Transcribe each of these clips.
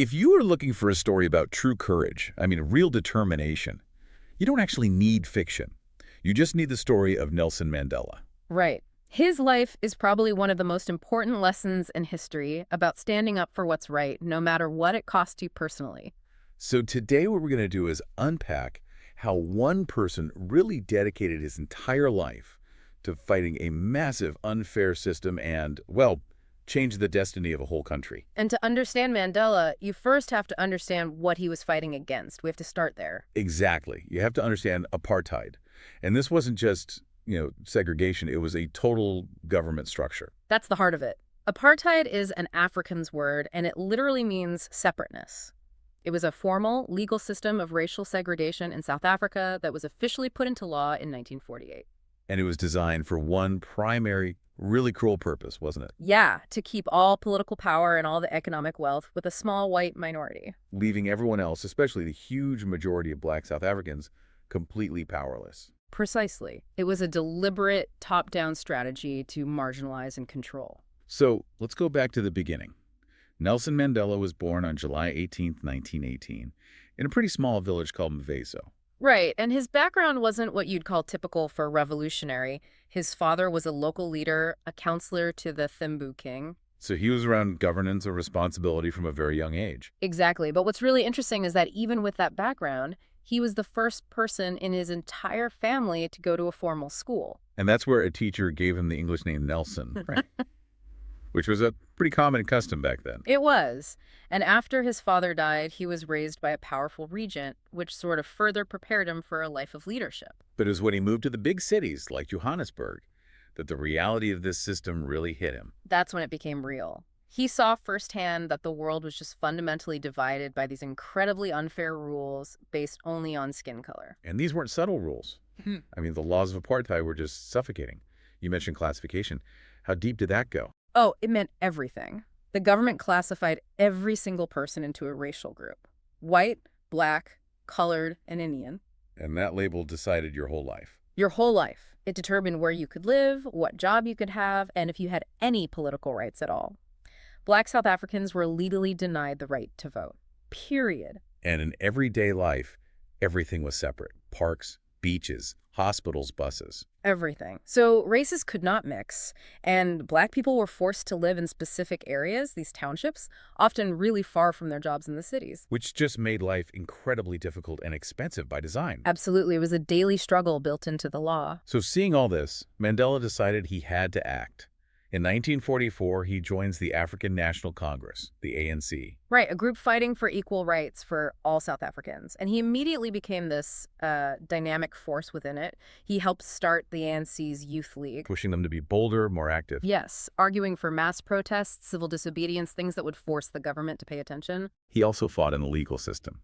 If you are looking for a story about true courage, real determination, you don't actually need fiction. You just need the story of Nelson Mandela. Right. His life is probably one of the most important lessons in history about standing up for what's right, no matter what it costs you personally. So today what we're going to do is unpack how one person really dedicated his entire life to fighting a massive unfair system and, well, change the destiny of a whole country. And to understand Mandela, you first have to understand what he was fighting against. We have to start there. Exactly. You have to understand apartheid. And this wasn't just, segregation. It was a total government structure. That's the heart of it. Apartheid is an Afrikaans word, and it literally means separateness. It was a formal, legal system of racial segregation in South Africa that was officially put into law in 1948. And it was designed for one primary, really cruel purpose, wasn't it? Yeah, to keep all political power and all the economic wealth with a small white minority. Leaving everyone else, especially the huge majority of black South Africans, completely powerless. Precisely. It was a deliberate top-down strategy to marginalize and control. So let's go back to the beginning. Nelson Mandela was born on July 18, 1918, in a pretty small village called Mvezo. Right, and his background wasn't what you'd call typical for a revolutionary. His father was a local leader, a counselor to the Thembu king. So he was around governance and responsibility from a very young age. Exactly, but what's really interesting is that even with that background, he was the first person in his entire family to go to a formal school. And that's where a teacher gave him the English name Nelson, right? Which was a pretty common custom back then. It was. And after his father died, he was raised by a powerful regent, which sort of further prepared him for a life of leadership. But it was when he moved to the big cities like Johannesburg that the reality of this system really hit him. That's when it became real. He saw firsthand that the world was just fundamentally divided by these incredibly unfair rules based only on skin color. And these weren't subtle rules. The laws of apartheid were just suffocating. You mentioned classification. How deep did that go? Oh, it meant everything. The government classified every single person into a racial group. White, black, colored, and Indian. And that label decided your whole life. Your whole life. It determined where you could live, what job you could have, and if you had any political rights at all. Black South Africans were legally denied the right to vote. Period. And in everyday life, everything was separate. Parks, beaches, hospitals, buses. Everything. So races could not mix, and black people were forced to live in specific areas, these townships, often really far from their jobs in the cities. Which just made life incredibly difficult and expensive by design. Absolutely. It was a daily struggle built into the law. So seeing all this, Mandela decided he had to act. In 1944, he joins the African National Congress, the ANC. Right, a group fighting for equal rights for all South Africans. And he immediately became this dynamic force within it. He helped start the ANC's Youth League. Pushing them to be bolder, more active. Yes, arguing for mass protests, civil disobedience, things that would force the government to pay attention. He also fought in the legal system.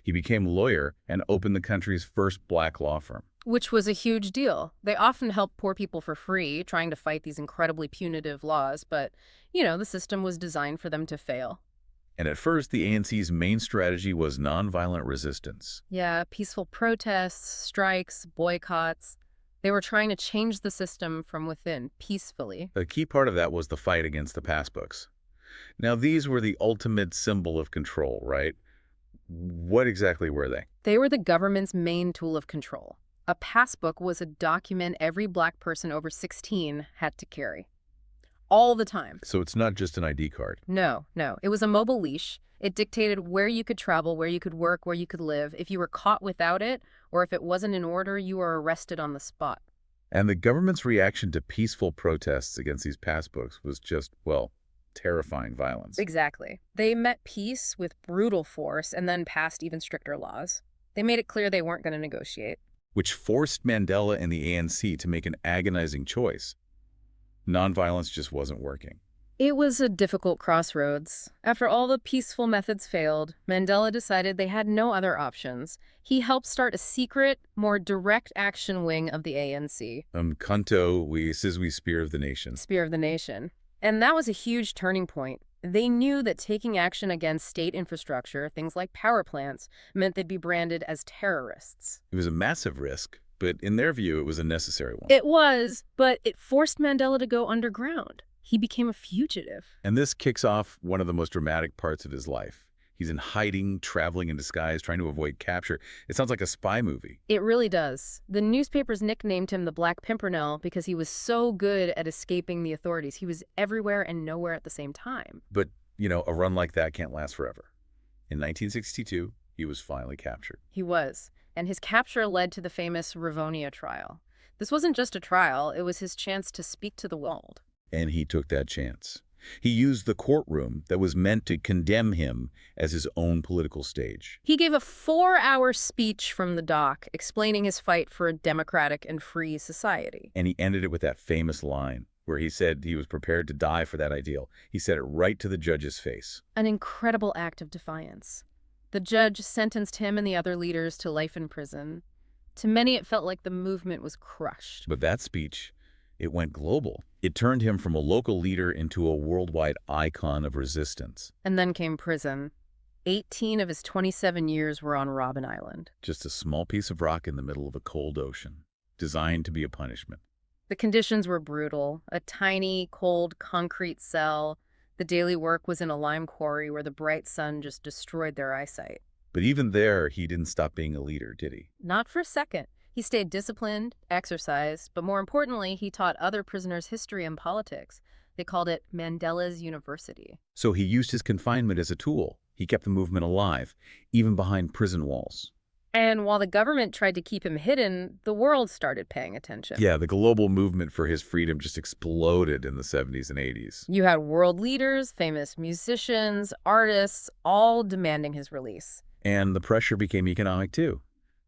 He became a lawyer and opened the country's first black law firm. Which was a huge deal. They often helped poor people for free, trying to fight these incredibly punitive laws, but, the system was designed for them to fail. And at first, the ANC's main strategy was nonviolent resistance. Yeah, peaceful protests, strikes, boycotts. They were trying to change the system from within, peacefully. A key part of that was the fight against the passbooks. Now, these were the ultimate symbol of control, right? What exactly were they? They were the government's main tool of control. A passbook was a document every black person over 16 had to carry. All the time. So it's not just an ID card. No. It was a mobile leash. It dictated where you could travel, where you could work, where you could live. If you were caught without it, or if it wasn't in order, you were arrested on the spot. And the government's reaction to peaceful protests against these passbooks was just, terrifying violence. Exactly. They met peace with brutal force and then passed even stricter laws. They made it clear they weren't going to negotiate. Which forced Mandela and the ANC to make an agonizing choice. Nonviolence just wasn't working. It was a difficult crossroads. After all the peaceful methods failed, Mandela decided they had no other options. He helped start a secret, more direct action wing of the ANC. Kanto, Sizwe Spear of the Nation. Spear of the Nation. And that was a huge turning point. They knew that taking action against state infrastructure, things like power plants, meant they'd be branded as terrorists. It was a massive risk, but in their view, it was a necessary one. It was, but it forced Mandela to go underground. He became a fugitive. And this kicks off one of the most dramatic parts of his life. He's in hiding, traveling in disguise, trying to avoid capture. It sounds like a spy movie. It really does. The newspapers nicknamed him the Black Pimpernel because he was so good at escaping the authorities. He was everywhere and nowhere at the same time. But, a run like that can't last forever. In 1962, he was finally captured. He was. And his capture led to the famous Rolihlahla trial. This wasn't just a trial, it was his chance to speak to the world. And he took that chance. He used the courtroom that was meant to condemn him as his own political stage. He gave a 4-hour speech from the dock explaining his fight for a democratic and free society. And he ended it with that famous line where he said he was prepared to die for that ideal. He said it right to the judge's face. An incredible act of defiance. The judge sentenced him and the other leaders to life in prison. To many, it felt like the movement was crushed. But that speech, it went global. It turned him from a local leader into a worldwide icon of resistance. And then came prison. 18 of his 27 years were on Robben Island. Just a small piece of rock in the middle of a cold ocean, designed to be a punishment. The conditions were brutal. A tiny, cold, concrete cell. The daily work was in a lime quarry where the bright sun just destroyed their eyesight. But even there, he didn't stop being a leader, did he? Not for a second. He stayed disciplined, exercised, but more importantly, he taught other prisoners history and politics. They called it Mandela's University. So he used his confinement as a tool. He kept the movement alive, even behind prison walls. And while the government tried to keep him hidden, the world started paying attention. Yeah, the global movement for his freedom just exploded in the 70s and 80s. You had world leaders, famous musicians, artists, all demanding his release. And the pressure became economic too.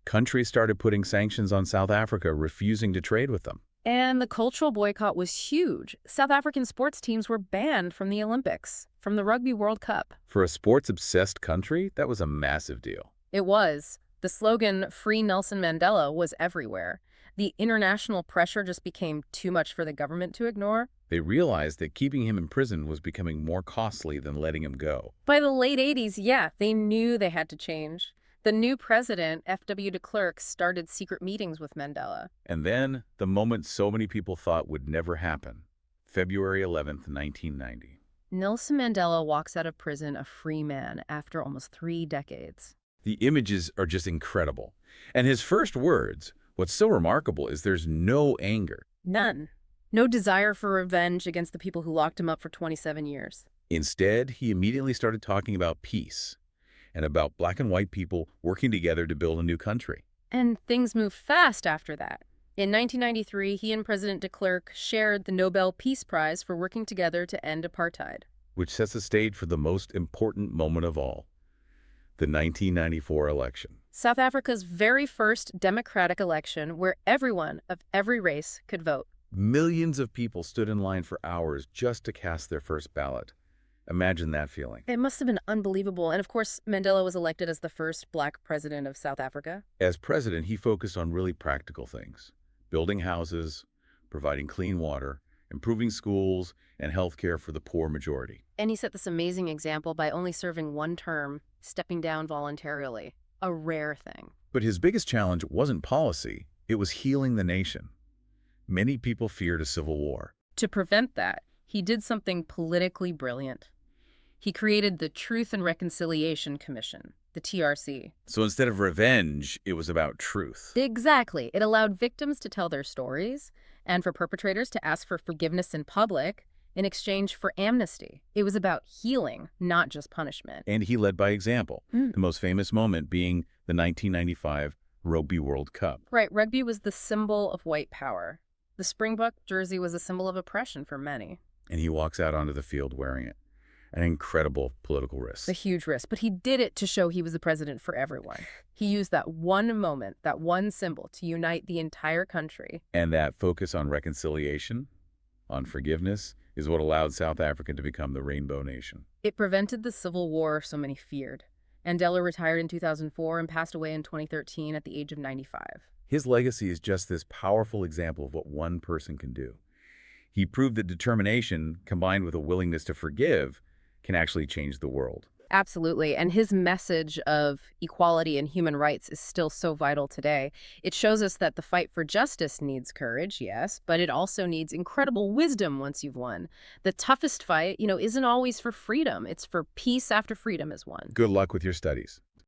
Countries started putting sanctions on South Africa, refusing to trade with them. And the cultural boycott was huge. South African sports teams were banned from the Olympics, from the Rugby World Cup. For a sports-obsessed country, that was a massive deal. It was. The slogan, "Free Nelson Mandela," was everywhere. The international pressure just became too much for the government to ignore. They realized that keeping him in prison was becoming more costly than letting him go. By the late 80s, yeah, they knew they had to change. The new president, F.W. de Klerk, started secret meetings with Mandela. And then, the moment so many people thought would never happen, February 11th, 1990. Nelson Mandela walks out of prison a free man after almost 3 decades. The images are just incredible. And his first words, what's so remarkable is there's no anger. None. No desire for revenge against the people who locked him up for 27 years. Instead, he immediately started talking about peace and about black and white people working together to build a new country. And things moved fast after that. In 1993, he and President de Klerk shared the Nobel Peace Prize for working together to end apartheid. Which sets the stage for the most important moment of all, the 1994 election. South Africa's very first democratic election where everyone of every race could vote. Millions of people stood in line for hours just to cast their first ballot. Imagine that feeling. It must have been unbelievable. And of course, Mandela was elected as the first black president of South Africa. As president, he focused on really practical things: building houses, providing clean water, improving schools, and health care for the poor majority. And he set this amazing example by only serving 1 term, stepping down voluntarily. A rare thing. But his biggest challenge wasn't policy, it was healing the nation. Many people feared a civil war. To prevent that, he did something politically brilliant. He created the Truth and Reconciliation Commission, the TRC. So instead of revenge, it was about truth. Exactly. It allowed victims to tell their stories and for perpetrators to ask for forgiveness in public in exchange for amnesty. It was about healing, not just punishment. And he led by example, the most famous moment being the 1995 Rugby World Cup. Right, rugby was the symbol of white power. The Springbok jersey was a symbol of oppression for many. And he walks out onto the field wearing it. An incredible political risk. A huge risk, but he did it to show he was the president for everyone. He used that one moment, that one symbol, to unite the entire country. And that focus on reconciliation, on forgiveness, is what allowed South Africa to become the Rainbow Nation. It prevented the civil war so many feared. Mandela retired in 2004 and passed away in 2013 at the age of 95. His legacy is just this powerful example of what one person can do. He proved that determination, combined with a willingness to forgive, can actually change the world. Absolutely. And his message of equality and human rights is still so vital today. It shows us that the fight for justice needs courage, yes, but it also needs incredible wisdom once you've won. The toughest fight, isn't always for freedom. It's for peace after freedom is won. Good luck with your studies.